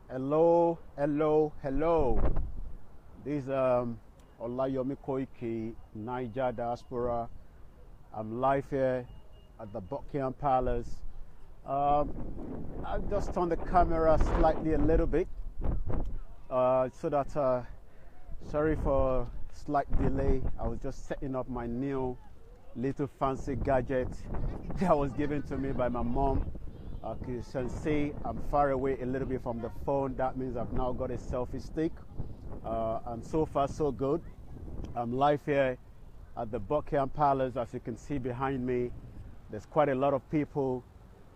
Hello, hello, hello. This is yomi Koiki, Niger diaspora. I'm live here at the Buckingham Palace. I've just turned the camera slightly a little bit so that, sorry for slight delay. I was just setting up my new little fancy gadget that was given to me by my mom. You can see I'm far away a little bit from the phone. That means I've now got a selfie stick. And so far so good. I'm live here at the Buckingham Palace. As you can see behind me, there's quite a lot of people.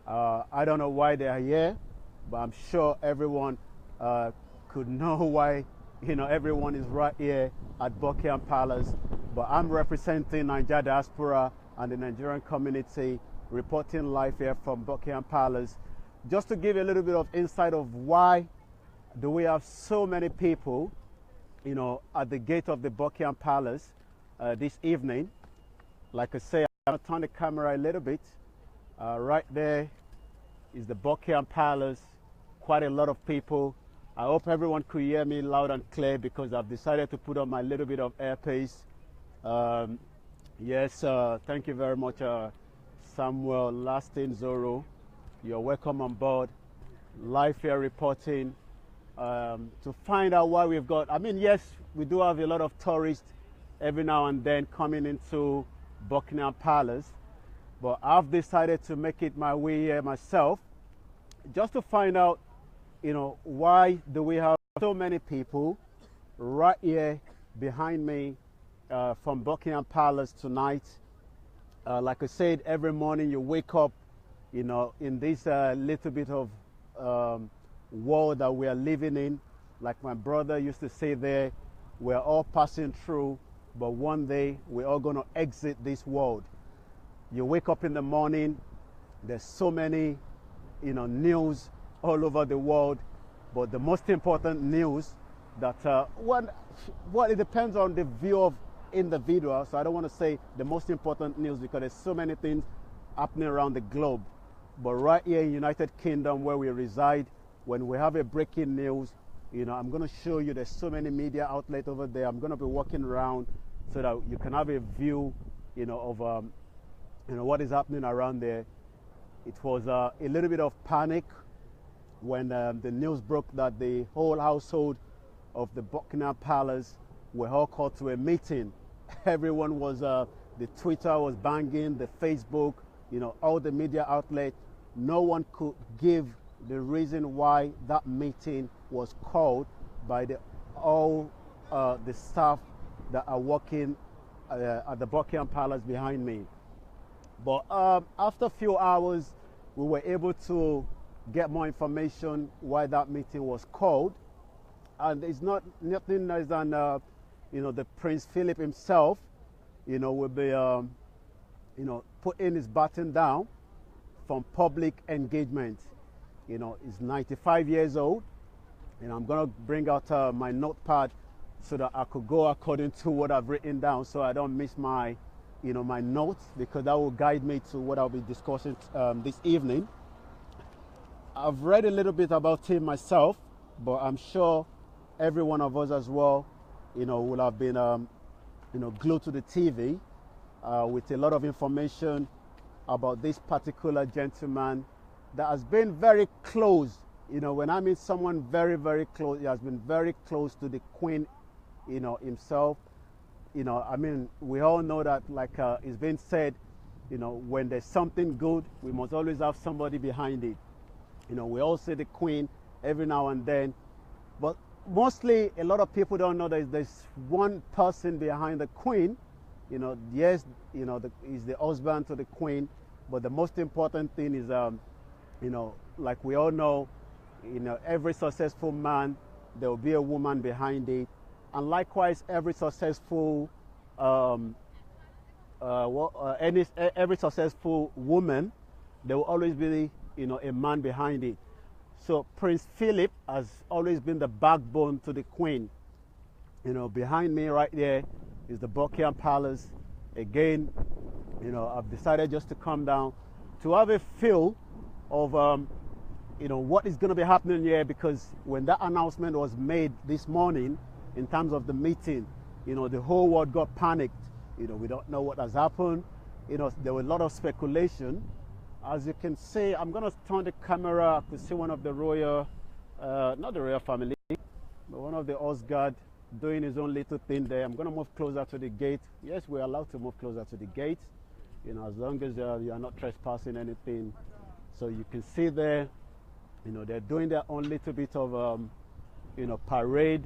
I don't know why they are here, but I'm sure everyone could know why. Everyone is right here at Buckingham Palace. But I'm representing Niger diaspora and the Nigerian community, reporting live here from Buckingham Palace. Just to give you a little bit of insight of why do we have so many people, at the gate of the Buckingham Palace this evening. Like I say, I'm going to turn the camera a little bit. Right there is the Buckingham Palace. Quite a lot of people. I hope everyone could hear me loud and clear because I've decided to put on my little bit of airpace. Yes, thank you very much, Samuel Lasting Zoro. You're welcome on board. Live here reporting to find out why we've got. Yes, we do have a lot of tourists every now and then coming into Buckingham Palace, but I've decided to make it my way here myself just to find out, why do we have so many people right here behind me from Buckingham Palace tonight. Like I said, every morning you wake up, in this little bit of world that we are living in. Like my brother used to say there, we're all passing through, but one day we're all going to exit this world. You wake up in the morning, there's so many, news all over the world, but the most important news that, it depends on the view of individual, so I don't want to say the most important news because there's so many things happening around the globe. But right here in United Kingdom where we reside, when we have a breaking news, I'm going to show you there's so many media outlets over there. I'm going to be walking around so that you can have a view, of what is happening around there. It was a little bit of panic when the news broke that the whole household of the Buckingham Palace were all called to a meeting. Everyone was, the Twitter was banging, the Facebook, all the media outlets. No one could give the reason why that meeting was called by all the staff that are working at the Buckingham Palace behind me. But after a few hours, we were able to get more information why that meeting was called. And it's nothing less than, the Prince Philip himself, will be, putting his baton down from public engagement. He's 95 years old, and I'm going to bring out my notepad so that I could go according to what I've written down so I don't miss my, my notes, because that will guide me to what I'll be discussing this evening. I've read a little bit about him myself, but I'm sure every one of us as well, will have been, glued to the TV with a lot of information about this particular gentleman that has been very close. When I mean someone very, very close, he has been very close to the Queen, himself. We all know that, like it's been said, when there's something good, we must always have somebody behind it. We all say the Queen every now and then, but mostly a lot of people don't know that there's one person behind the Queen. Yes, he's the husband to the Queen, but the most important thing is, like we all know, every successful man, there will be a woman behind it, and likewise, every successful, every successful woman, there will always be, a man behind it. So Prince Philip has always been the backbone to the Queen. Behind me right there is the Buckingham Palace. Again, I've decided just to come down to have a feel of what is going to be happening here, because when that announcement was made this morning in terms of the meeting, the whole world got panicked. We don't know what has happened. There were a lot of speculation. As you can see, I'm going to turn the camera to see one of the royal, not the royal family, but one of the Osgard doing his own little thing there. I'm going to move closer to the gate. Yes, we're allowed to move closer to the gate, as long as you are not trespassing anything. So you can see there, they're doing their own little bit of, parade.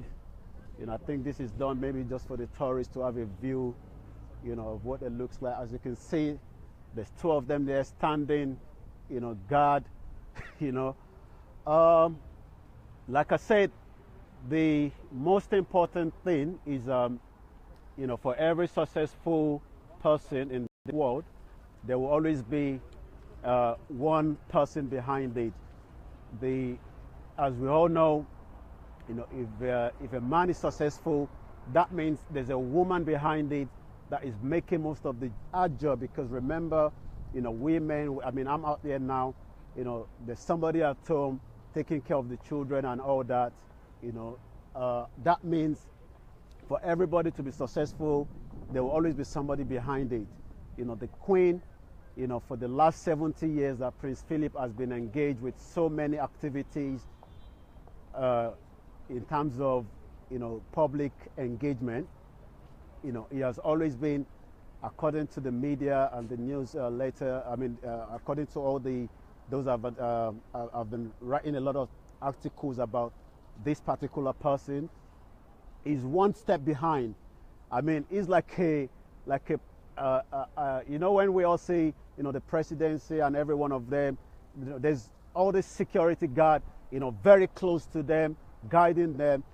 I think this is done maybe just for the tourists to have a view, of what it looks like. As you can see, there's two of them there standing, guard, like I said, the most important thing is, for every successful person in the world, there will always be one person behind it. As we all know, if a man is successful, that means there's a woman behind it that is making most of the hard job. Because remember, women, I'm out there now, there's somebody at home taking care of the children and all that. That means for everybody to be successful, there will always be somebody behind it. The Queen, for the last 70 years that Prince Philip has been engaged with so many activities in terms of, public engagement. He has always been, according to the media and the news according to all those have been writing a lot of articles about this particular person, is one step behind. He's like a when we all see, the presidency and every one of them, there's all this security guard, very close to them, guiding them.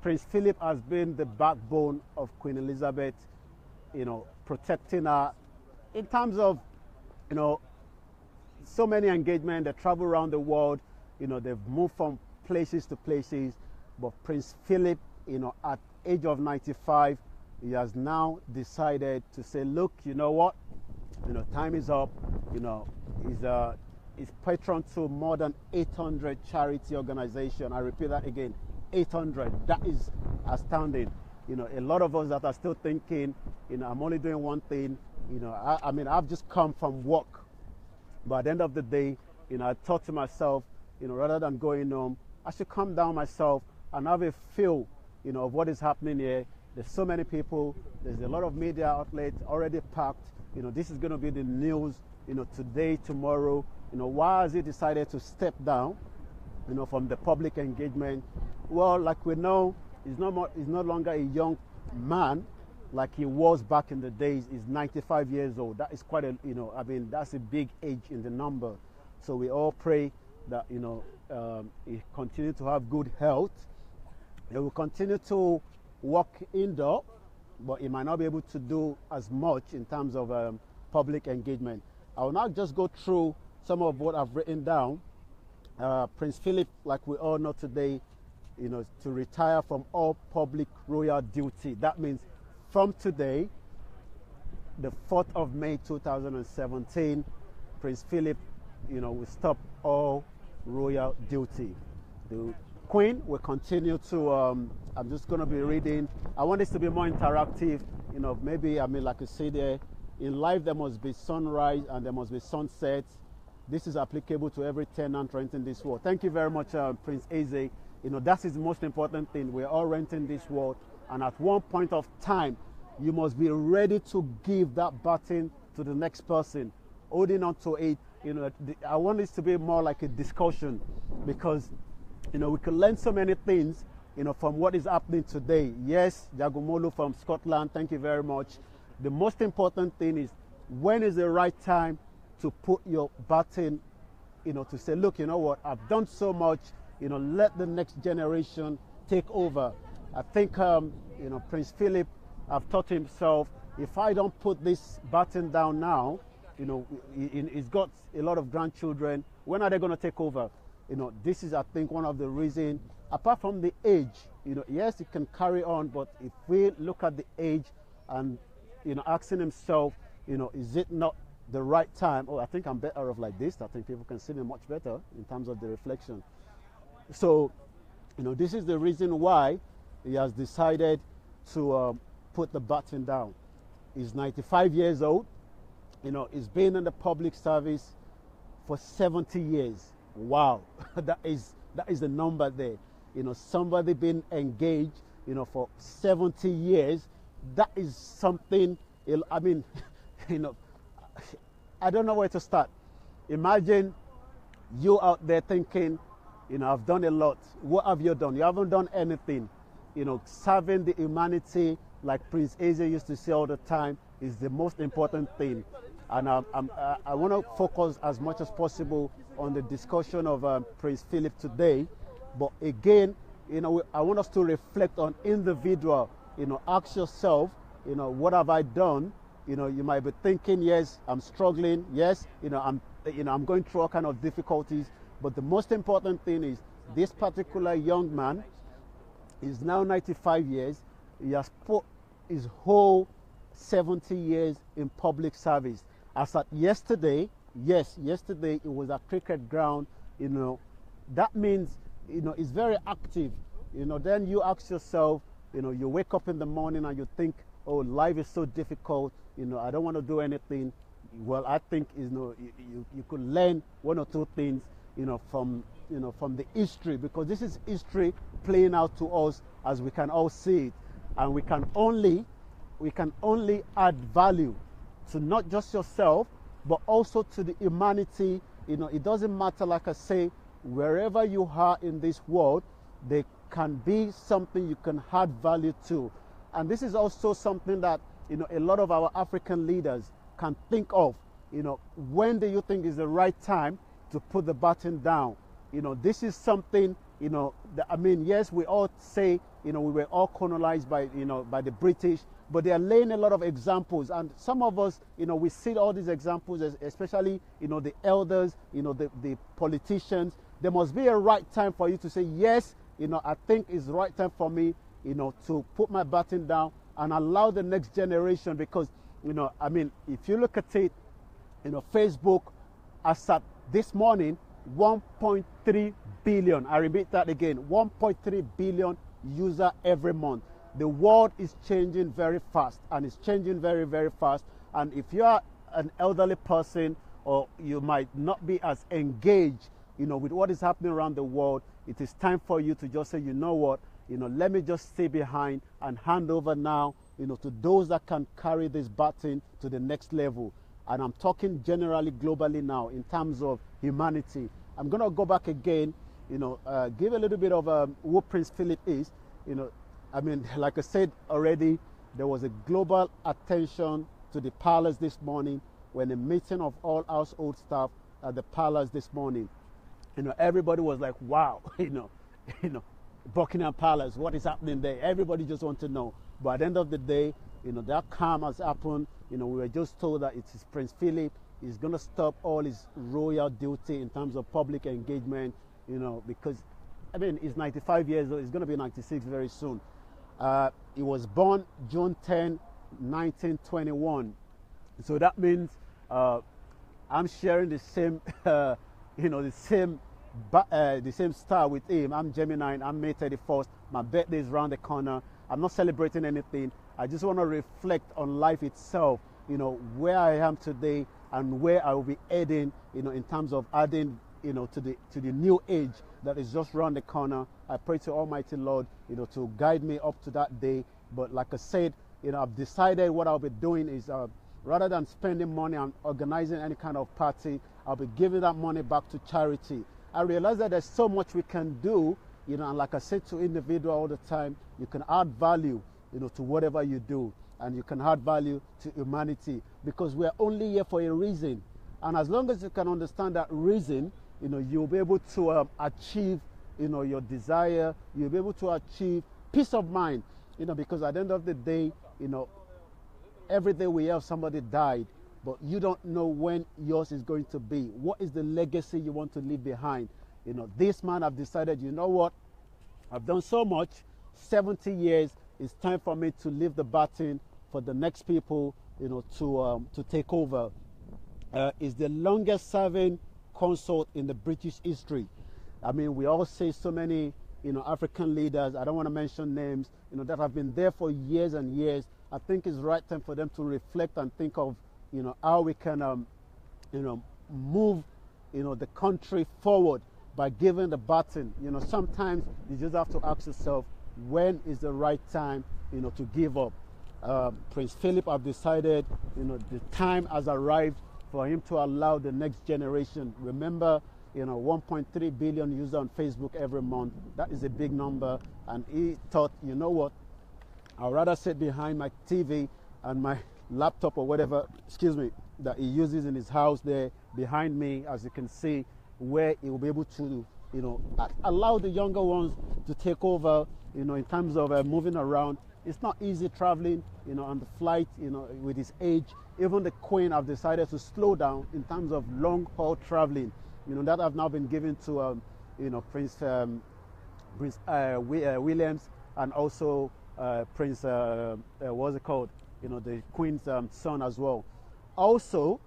Prince Philip has been the backbone of Queen Elizabeth, protecting her in terms of, so many engagement. They travel around the world, they've moved from places to places. But Prince Philip, at age of 95, he has now decided to say, look, you know what, time is up. He's patron to more than 800 charity organizations. I repeat that again, 800. That is astounding. A lot of us that are still thinking, I'm only doing one thing. I've just come from work. But at the end of the day, I thought to myself, rather than going home, I should come down myself and have a feel, of what is happening here. There's so many people. There's a lot of media outlets already packed. This is going to be the news, today, tomorrow. Why has he decided to step down, from the public engagement? Well, like we know, he's no longer a young man like he was back in the days. He's 95 years old. That is quite a, that's a big age in the number. So we all pray that, he continue to have good health. He will continue to work indoor, but he might not be able to do as much in terms of public engagement. I will now just go through some of what I've written down. Prince Philip, like we all know today, to retire from all public royal duty. That means from today, the 4th of May 2017, Prince Philip, will stop all royal duty. The Queen will continue to, I'm just going to be reading. I want this to be more interactive, maybe, like I say there, in life there must be sunrise and there must be sunset. This is applicable to every tenant renting this world. Thank you very much, Prince Eze. That is the most important thing. We're all renting this world, and at one point of time, you must be ready to give that baton to the next person, holding on to it. I want this to be more like a discussion, because, we can learn so many things, from what is happening today. Yes, Jagomolu from Scotland, thank you very much. The most important thing is, when is the right time to put your baton, to say, look, you know what, I've done so much, let the next generation take over. I think, Prince Philip have taught himself, if I don't put this baton down now, he's got a lot of grandchildren. When are they going to take over? This is, I think, one of the reasons, apart from the age, yes, it can carry on, but if we look at the age and, asking himself, is it not the right time. Oh, I think I'm better off like this. I think people can see me much better in terms of the reflection. So, this is the reason why he has decided to put the baton down. He's 95 years old. He's been in the public service for 70 years. Wow, that is the number there. Somebody being engaged, for 70 years. That is something. I mean, I don't know where to start. Imagine you out there thinking, I've done a lot. What have you done? You haven't done anything. Serving the humanity, like Prince Eze used to say all the time, is the most important thing. And I want to focus as much as possible on the discussion of Prince Philip today. But again, I want us to reflect on individual. Ask yourself, what have I done? You might be thinking, yes, I'm struggling. Yes, I'm going through all kind of difficulties. But the most important thing is this particular young man is now 95 years. He has put his whole 70 years in public service. As at yesterday, yesterday it was a cricket ground. That means it's very active. Then you ask yourself, you wake up in the morning and you think, oh, life is so difficult. I don't want to do anything. Well, I think you could learn one or two things from the history, because this is history playing out to us as we can all see it, and we can only add value to not just yourself but also to the humanity. It doesn't matter, like I say, wherever you are in this world, there can be something you can add value to. And this is also something that a lot of our African leaders can think of. When do you think is the right time to put the baton down? This is something, yes, we all say, we were all colonized by the British, but they are laying a lot of examples. And some of us, we see all these examples, especially, the elders, the politicians. There must be a right time for you to say, yes, I think it's the right time for me, to put my baton down and allow the next generation. Because, if you look at it, Facebook, as at this morning, 1.3 billion, I repeat that again, 1.3 billion user every month. The world is changing very fast, and it's changing very, very fast. And if you are an elderly person, or you might not be as engaged, with what is happening around the world, it is time for you to just say, you know what, let me just stay behind and hand over now, to those that can carry this baton to the next level. And I'm talking generally, globally now, in terms of humanity. I'm going to go back again, give a little bit of who Prince Philip is. Like I said already, there was a global attention to the palace this morning, when a meeting of all household staff at the palace this morning. Everybody was like, wow, Buckingham Palace, what is happening there? Everybody just wants to know. But at the end of the day, that calm has happened. We were just told that it is Prince Philip. He's going to stop all his royal duty in terms of public engagement, because, he's 95 years old. He's going to be 96 very soon. He was born June 10, 1921. So that means I'm sharing the same, the same star with him. I'm Gemini. I'm May 31st. My birthday is around the corner. I'm not celebrating anything. I just want to reflect on life itself, where I am today and where I will be heading, in terms of adding, to the new age that is just around the corner. I pray to Almighty Lord, to guide me up to that day. But like I said, I've decided what I'll be doing is, rather than spending money on organizing any kind of party, I'll be giving that money back to charity. I realize that there's so much we can do, and like I said to individual all the time, you can add value, to whatever you do, and you can add value to humanity, because we're only here for a reason. And as long as you can understand that reason, you'll be able to achieve, your desire. You'll be able to achieve peace of mind, because at the end of the day, every day we have somebody died, but you don't know when yours is going to be. What is the legacy you want to leave behind? This man have decided, you know what, I've done so much, 70 years, it's time for me to leave the baton for the next people, to take over. is the longest serving consort in the British history. I mean, we all say so many, African leaders, I don't want to mention names, that have been there for years and years. I think it's right time for them to reflect and think of, how we can, move, the country forward by giving the baton. Sometimes you just have to ask yourself, when is the right time, to give up? Prince Philip have decided, the time has arrived for him to allow the next generation. Remember, 1.3 billion users on Facebook every month. That is a big number. And he thought, you know what? I'd rather sit behind my TV and my laptop or whatever, that he uses in his house there behind me, as you can see, where he will be able to, allow the younger ones to take over, in terms of moving around. It's not easy traveling, on the flight, with his age. Even the Queen have decided to slow down in terms of long haul traveling. That have now been given to, Prince Williams, and also Prince, what's it called? The Queen's son as well. Also,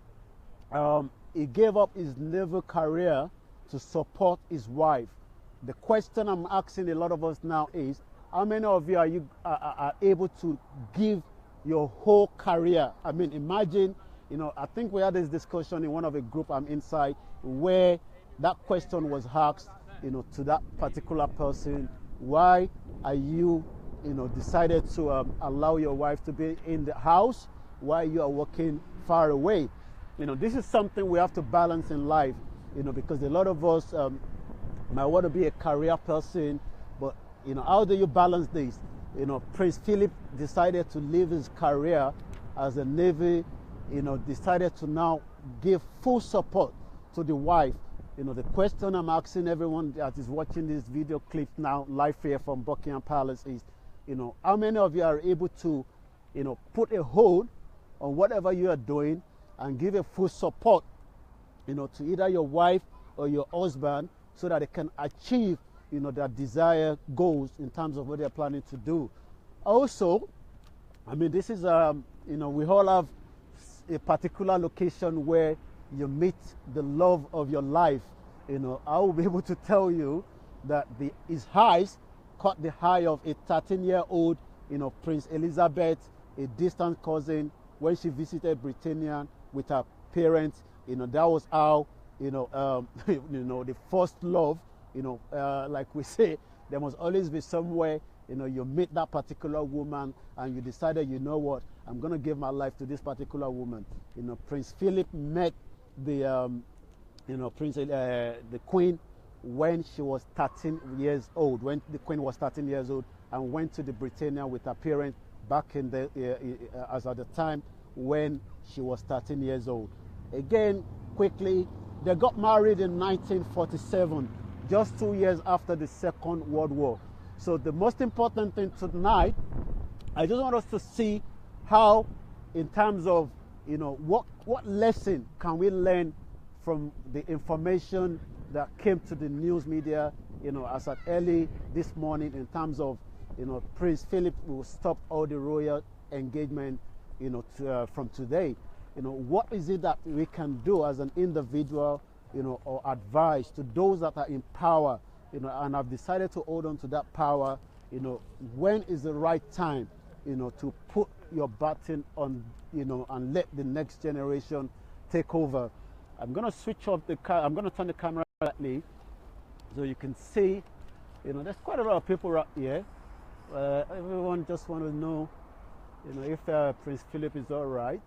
he gave up his naval career to support his wife. The question I'm asking a lot of us now is, how many of you are able to give your whole career? I mean, imagine, I think we had this discussion in one of a group I'm inside, where that question was asked, to that particular person. Why are you, decided to allow your wife to be in the house while you are working far away? This is something we have to balance in life, because a lot of us might want to be a career person, but, how do you balance this? Prince Philip decided to leave his career as a Navy, decided to now give full support to the wife. The question I'm asking everyone that is watching this video clip now, live here from Buckingham Palace, is, how many of you are able to, put a hold on whatever you are doing and give a full support, to either your wife or your husband, so that they can achieve, their desired goals in terms of what they're planning to do. Also, I mean, this is, we all have a particular location where you meet the love of your life. I will be able to tell you that his eyes caught the eye of a 13-year-old, Prince Elizabeth, a distant cousin, when she visited Britannia with her parents. That was how, the first love, like we say, there must always be somewhere, you meet that particular woman and you decided, you know what, I'm going to give my life to this particular woman. Prince Philip met the, the Queen when she was 13 years old, when the Queen was 13 years old, and went to the Britannia with her parents back in the, as at the time when she was 13 years old. Again, quickly, they got married in 1947, just 2 years after the Second World War. So the most important thing tonight, I just want us to see how, in terms of, what lesson can we learn from the information that came to the news media, as at early this morning, in terms of, Prince Philip will stop all the royal engagement, from today. What is it that we can do as an individual, or advise to those that are in power, and have decided to hold on to that power? When is the right time, to put your button on, and let the next generation take over? I'm going to switch off the car. I'm going to turn the camera slightly so you can see, there's quite a lot of people out here. Everyone just want to know, if Prince Philip is all right.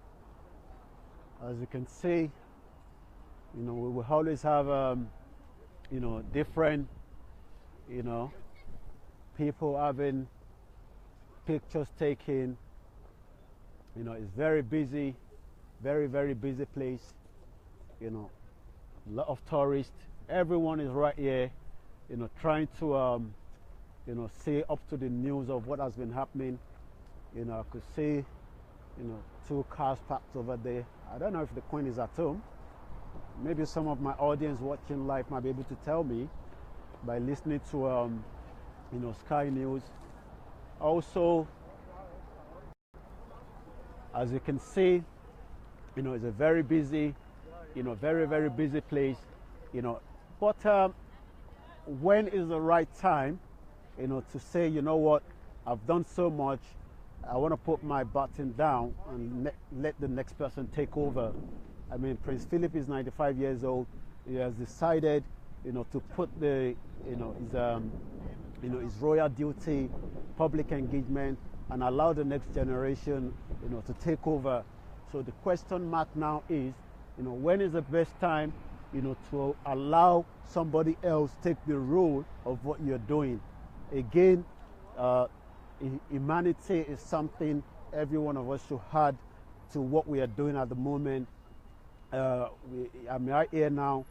As you can see, we will always have, different, people having pictures taken. It's very busy, very, very busy place. A lot of tourists. Everyone is right here, trying to, stay up to the news of what has been happening. I could see, 2 cars parked over there. I don't know if the Queen is at home. Maybe some of my audience watching live might be able to tell me by listening to, Sky News. Also, as you can see, it's a very busy you know, very, very busy place, you know. But when is the right time, you know, to say, you know what, I've done so much, I want to put my baton down and let the next person take over. I mean, Prince Philip is 95 years old. He has decided, you know, to put the, you know, his royal duty, public engagement, and allow the next generation, you know, to take over. So the question mark now is, you know, when is the best time, you know, to allow somebody else take the role of what you're doing? Again, humanity is something every one of us should add to what we are doing at the moment. I'm right here now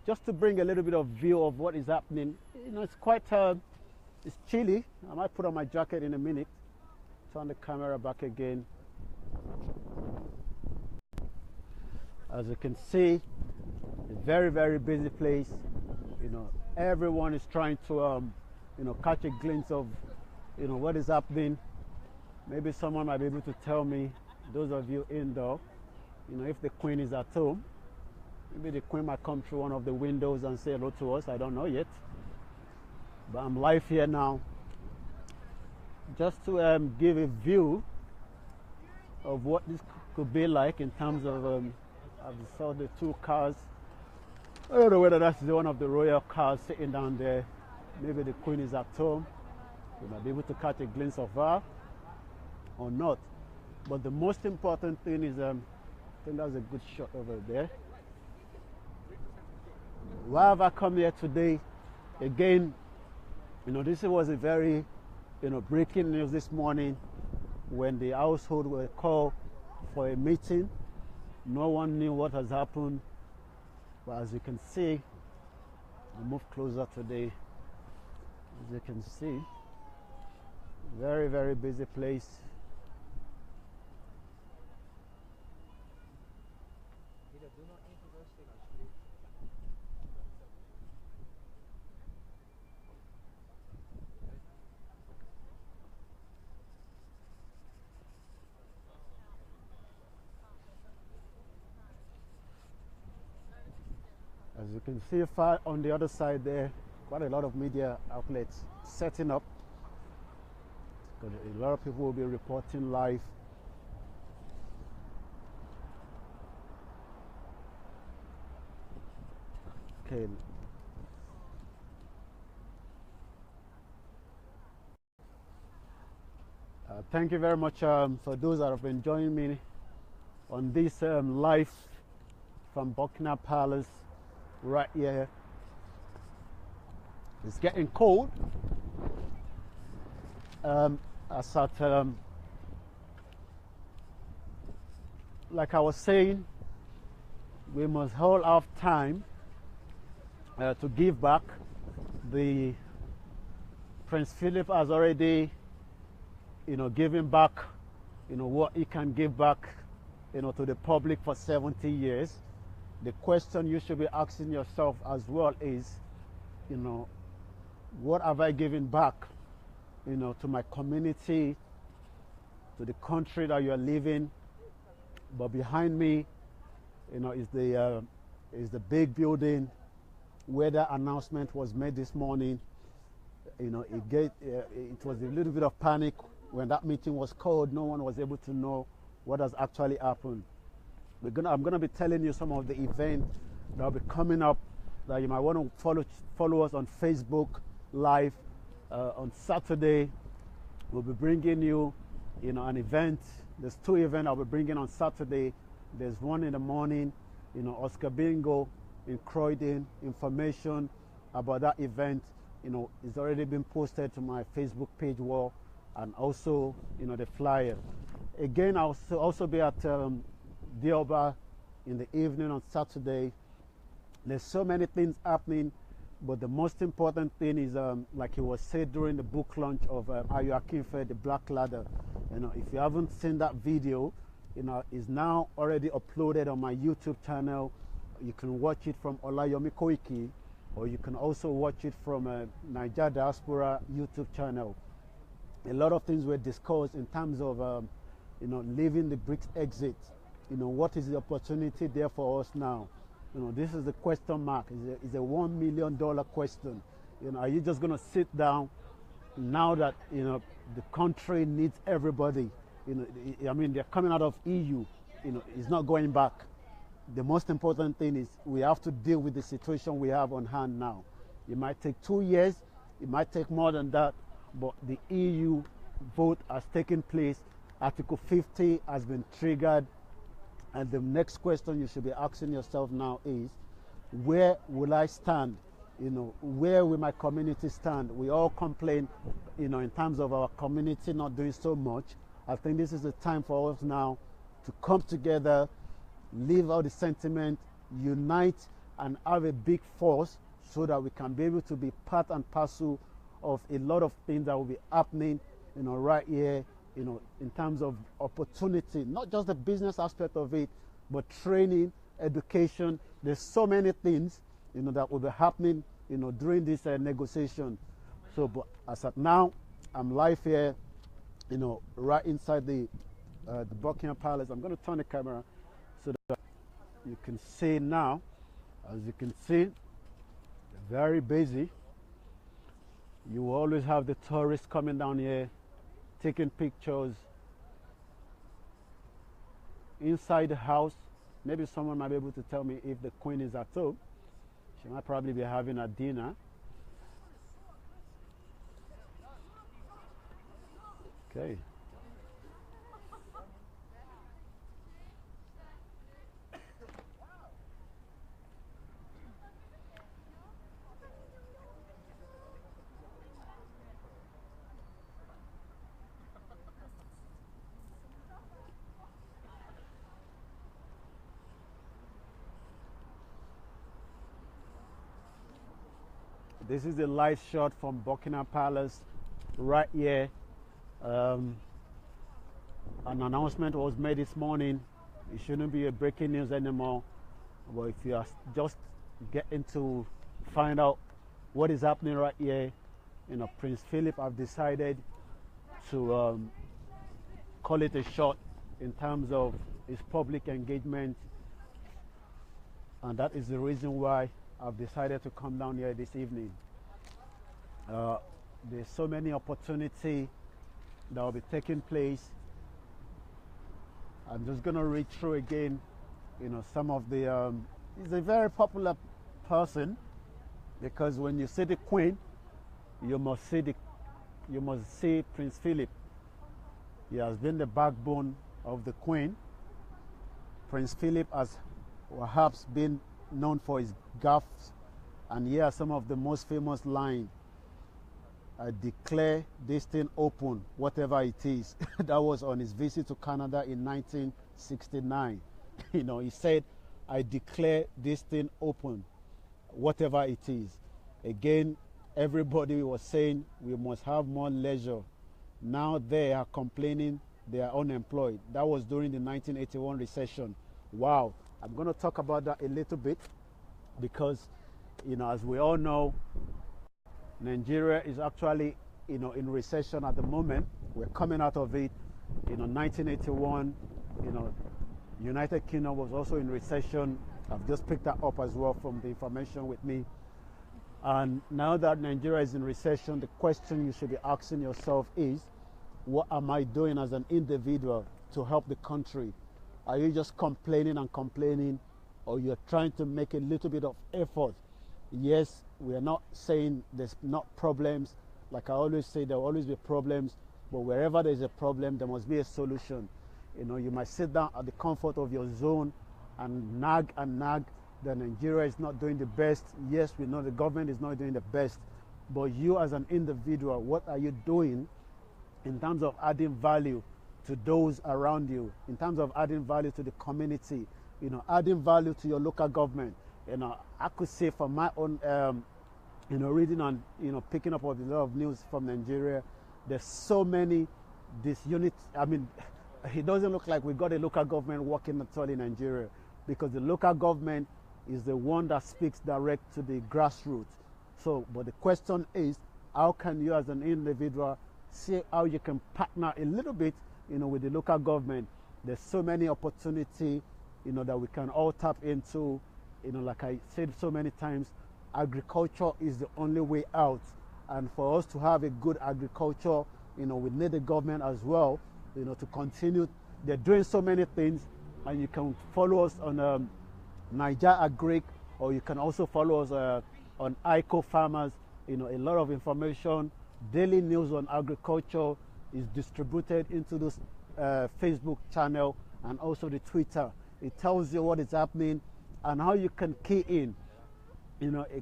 just to bring a little bit of view of what is happening. You know, it's quite, it's chilly. I might put on my jacket in a minute. Turn the camera back again. As you can see, a very, very busy place. You know, everyone is trying to, you know, catch a glimpse of, you know, what is happening. Maybe someone might be able to tell me, those of you indoor, you know, if the Queen is at home. Maybe the Queen might come through one of the windows and say hello to us. I don't know yet. But I'm live here now, just to give a view of what this could be like in terms of, I saw the two cars. I don't know whether that's one of the royal cars sitting down there. Maybe the Queen is at home. You might be able to catch a glimpse of her or not. But the most important thing is, I think that's a good shot over there. Why have I come here today? Again, you know, this was a very, you know, breaking news this morning when the household were called for a meeting. No one knew what has happened. But as you can see, I'll move closer today. As you can see, very, very busy place. As you can see far on the other side there, quite a lot of media outlets setting up. A lot of people will be reporting live. Okay. Thank you very much for those that have been joining me on this live from Buckingham Palace right here. It's getting cold. Like I was saying, we must all have time to give back. The Prince Philip has already, you know, given back, you know, what he can give back, you know, to the public for 70 years. The question you should be asking yourself as well is, you know, what have I given back, you know, to my community, to the country that you are living? But behind me, you know, is the big building where the announcement was made this morning. You know, it was a little bit of panic when that meeting was called. No one was able to know what has actually happened. I'm gonna be telling you some of the events that will be coming up that you might want to follow us on Facebook Live. On Saturday, we'll be bringing you, you know, an event. There's two events I'll be bringing on Saturday. There's one in the morning, you know, Oscar Bingo in Croydon. Information about that event, you know, is already been posted to my Facebook page wall, and also, you know, the flyer. Again, I'll also be at Dioba in the evening on Saturday. There's so many things happening, but the most important thing is, like it was said during the book launch of Ayo Akinfe, The Black Ladder. You know, if you haven't seen that video, you know, it's now already uploaded on my YouTube channel. You can watch it from yomi Koiki, or you can also watch it from Niger Diaspora YouTube channel. A lot of things were discussed in terms of, you know, leaving the BRICS exit. You know, what is the opportunity there for us now? This is the question mark. It's a $1 million question. Are you just going to sit down now that, the country needs everybody? I mean, they're coming out of EU. It's not going back. The most important thing is we have to deal with the situation we have on hand now. It might take 2 years. It might take more than that. But the EU vote has taken place. Article 50 has been triggered. And the next question you should be asking yourself now is, where will I stand? Where will my community stand? We all complain, in terms of our community not doing so much. I think this is the time for us now to come together, leave out the sentiment, unite, and have a big force so that we can be able to be part and parcel of a lot of things that will be happening, right here, in terms of opportunity, not just the business aspect of it, but training, education. There's so many things, that will be happening, during this negotiation. So, but as of now, I'm live here, right inside the Buckingham Palace. I'm going to turn the camera so that you can see now. As you can see, very busy. You will always have the tourists coming down here, taking pictures. Inside the house, maybe someone might be able to tell me if the Queen is at home. She might probably be having a dinner. Okay. This is the live shot from Buckingham Palace right here. An announcement was made this morning. It shouldn't be a breaking news anymore. But if you are just getting to find out what is happening right here, Prince Philip have decided to call it a shot in terms of his public engagement. And that is the reason why I've decided to come down here this evening. There's so many opportunities that will be taking place. I'm just going to read through again, some of the. He's a very popular person, because when you see the Queen, you must see Prince Philip. He has been the backbone of the Queen. Prince Philip has perhaps been known for his gaffes, and here are some of the most famous lines. I declare this thing open, whatever it is. That was on his visit to Canada in 1969. He said, I declare this thing open, whatever it is. Again, everybody was saying we must have more leisure. Now they are complaining they are unemployed. That was during the 1981 recession. Wow. I'm going to talk about that a little bit because, as we all know, Nigeria is actually, in recession at the moment. We're coming out of it. 1981, United Kingdom was also in recession. I've just picked that up as well from the information with me. And now that Nigeria is in recession, the question you should be asking yourself is, what am I doing as an individual to help the country? Are you just complaining and complaining, or you're trying to make a little bit of effort? Yes, we are not saying there's not problems. Like I always say, there will always be problems, but wherever there's a problem, there must be a solution. You might sit down at the comfort of your zone and nag that Nigeria is not doing the best. Yes, we know the government is not doing the best, but you as an individual, what are you doing in terms of adding value to those around you, in terms of adding value to the community, adding value to your local government? I could say from my own, reading and, picking up of a lot of news from Nigeria, there's so many disunits. I mean, it doesn't look like we got a local government working at all in Nigeria, because the local government is the one that speaks direct to the grassroots. So, but the question is, how can you as an individual see how you can partner a little bit, with the local government? There's so many opportunity, that we can all tap into, You know, like I said so many times, agriculture is the only way out. And for us to have a good agriculture, you know, we need the government as well, you know, to continue. They're doing so many things, and you can follow us on Niger Agric, or you can also follow us on ICO Farmers. You know, a lot of information, daily news on agriculture is distributed into this Facebook channel and also the Twitter. It tells you what is happening and how you can key in. You know, a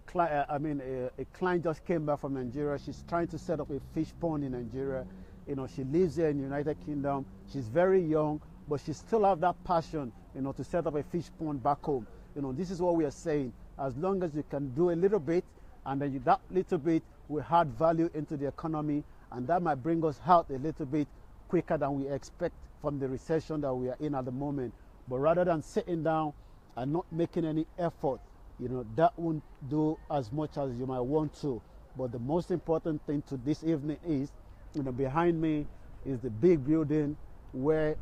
client just came back from Nigeria. She's trying to set up a fish pond in Nigeria. You know, she lives here in the United Kingdom. She's very young, but she still have that passion, you know, to set up a fish pond back home. You know, this is what we are saying. As long as you can do a little bit, and then that little bit will add value into the economy, and that might bring us out a little bit quicker than we expect from the recession that we are in at the moment. But rather than sitting down and not making any effort, you know, that won't do as much as you might want to. But the most important thing to this evening is, you know, behind me is the big building where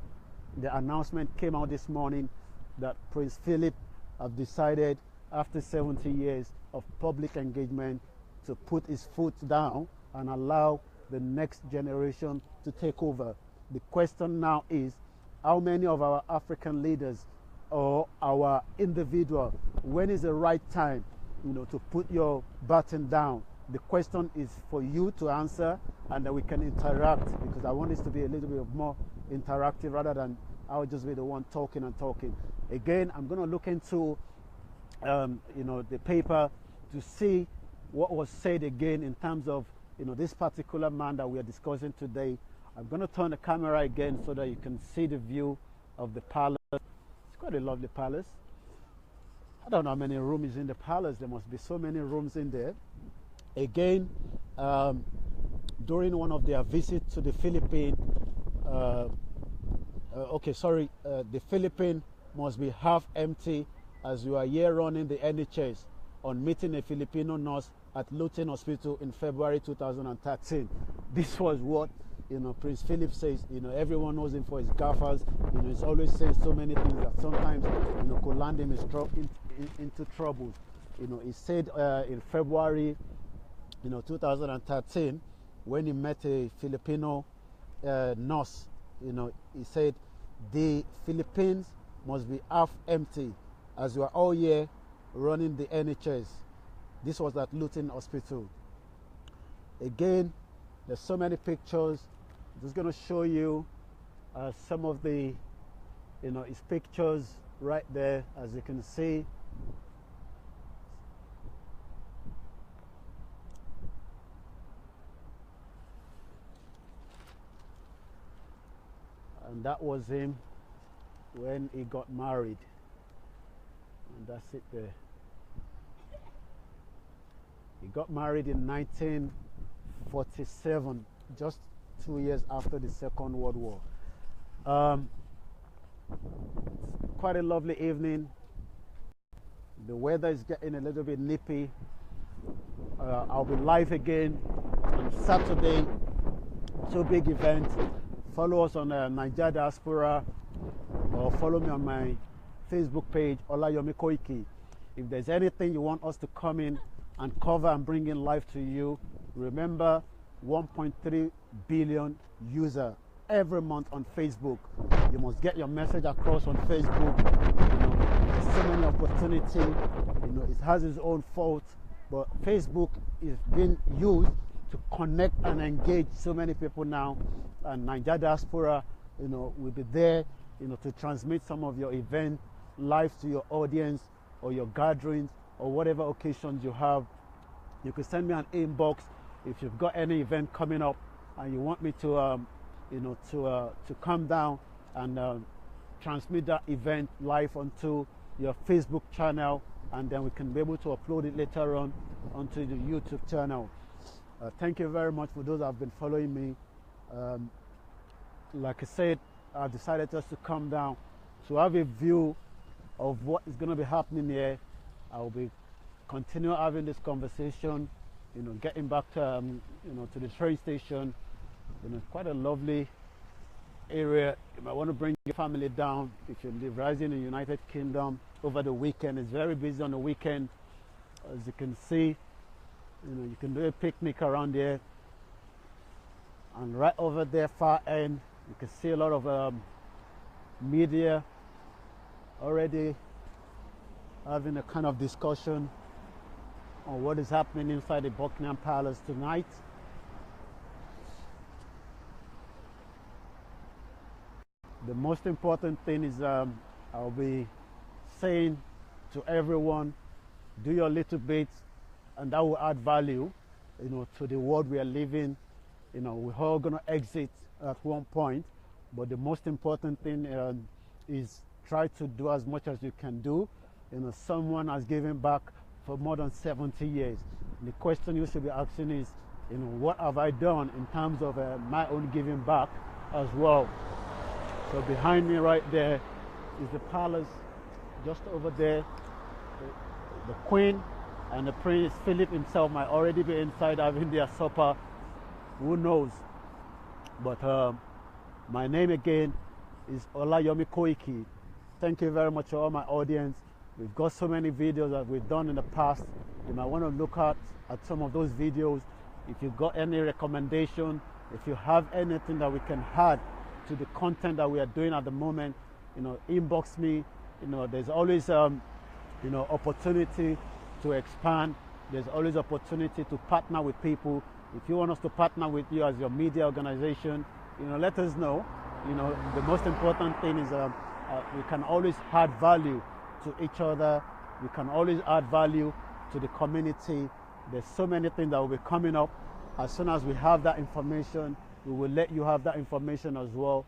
the announcement came out this morning that Prince Philip have decided, after 70 years of public engagement, to put his foot down and allow the next generation to take over. The question now is, how many of our African leaders or our individual, when is the right time, you know, to put your baton down? The question is for you to answer, and then we can interact, because I want this to be a little bit more interactive rather than I'll just be the one talking and talking. Again, I'm going to look into you know, the paper to see what was said again in terms of, you know, this particular man that we are discussing today. I'm going to turn the camera again so that you can see the view of the palace. It's quite a lovely palace. I don't know how many rooms in the palace. There must be so many rooms in there. Again, during one of their visits to the Philippines, the Philippines must be half empty, as we are here running the NHS on meeting a Filipino nurse at Luton Hospital in February 2013. This was what, you know, Prince Philip says. You know, everyone knows him for his gaffers. You know, he's always saying so many things that sometimes, you know, could land him into trouble. You know, he said in February, you know, 2013, when he met a Filipino nurse, you know, he said the Philippines must be half empty, as we are all here running the NHS. This was at Luton Hospital. Again, there's so many pictures. I'm just going to show you some of the, you know, his pictures right there, as you can see. And that was him when he got married. And that's it there. He got married in 1947, just 2 years after the Second World War. Quite a lovely evening. The weather is getting a little bit nippy. I'll be live again on Saturday. Two big events. Follow us on Niger Diaspora, or follow me on my Facebook page, yomi Koiki. If there's anything you want us to come in and cover and bring in live to you, remember 1.3 billion users every month on Facebook. You must get your message across on Facebook. You know, there's so many opportunities. You know, it has its own faults, but Facebook is being used to connect and engage so many people now. And Niger Diaspora, you know, will be there, you know, to transmit some of your event live to your audience, or your gatherings, or whatever occasions you have. You can send me an inbox if you've got any event coming up and you want me to, you know, to come down and transmit that event live onto your Facebook channel, and then we can be able to upload it later on onto the YouTube channel. Thank you very much for those that have been following me. Like I said, I've decided just to come down to have a view of what is going to be happening here. I will be continue having this conversation, you know, getting back to you know, to the train station. You know, quite a lovely area, you might want to bring your family down. If you're residing in the United Kingdom over the weekend, it's very busy on the weekend. As you can see, you can do a picnic around there. And right over there, far end, you can see a lot of media already having a kind of discussion on what is happening inside the Buckingham Palace tonight. The most important thing is I'll be saying to everyone, do your little bit, and that will add value, to the world we are living. We're all gonna exit at one point, but the most important thing is try to do as much as you can do. Someone has given back for more than 70 years. The question you should be asking is, what have I done in terms of my own giving back as well? So behind me right there is the palace. Just over there, the Queen and the Prince Philip himself might already be inside having their supper. Who knows? But my name again is yomi Koiki. Thank you very much to all my audience. We've got so many videos that we've done in the past. You might want to look at some of those videos. If you've got any recommendation, if you have anything that we can add to the content that we are doing at the moment, inbox me. There's always opportunity to expand. There's always opportunity to partner with people. If you want us to partner with you as your media organization, let us know. The most important thing is we can always add value to each other. We can always add value to the community. There's so many things that will be coming up. As soon as we have that information, we will let you have that information as well.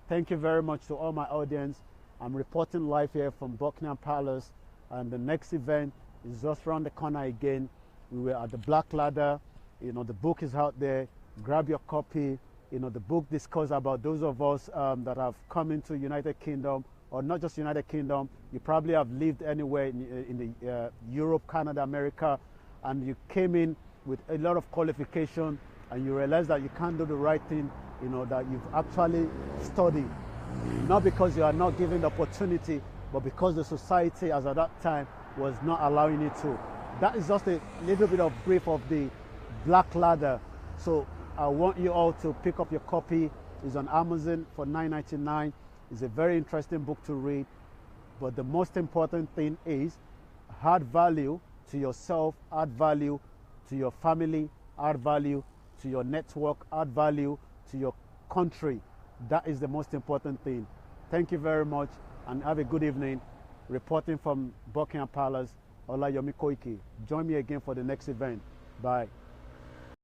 Thank you very much to all my audience. I'm reporting live here from Buckingham Palace, and the next event is just around the corner again. We were at the Black Ladder. The book is out there. Grab your copy. The book discusses about those of us that have come into United Kingdom, or not just United Kingdom. You probably have lived anywhere in the Europe, Canada, America, and you came in with a lot of qualification, and you realize that you can't do the right thing, that you've actually studied. Not because you are not given the opportunity, but because the society as at that time was not allowing you to. That is just a little bit of brief of the Black Ladder. So I want you all to pick up your copy. It's on Amazon for $9.99. It's a very interesting book to read. But the most important thing is add value to yourself, add value to your family, add value to your network, add value to your country. That is the most important thing. Thank you very much, and have a good evening. Reporting from Buckingham Palace, yomi Koiki. Join me again for the next event. Bye.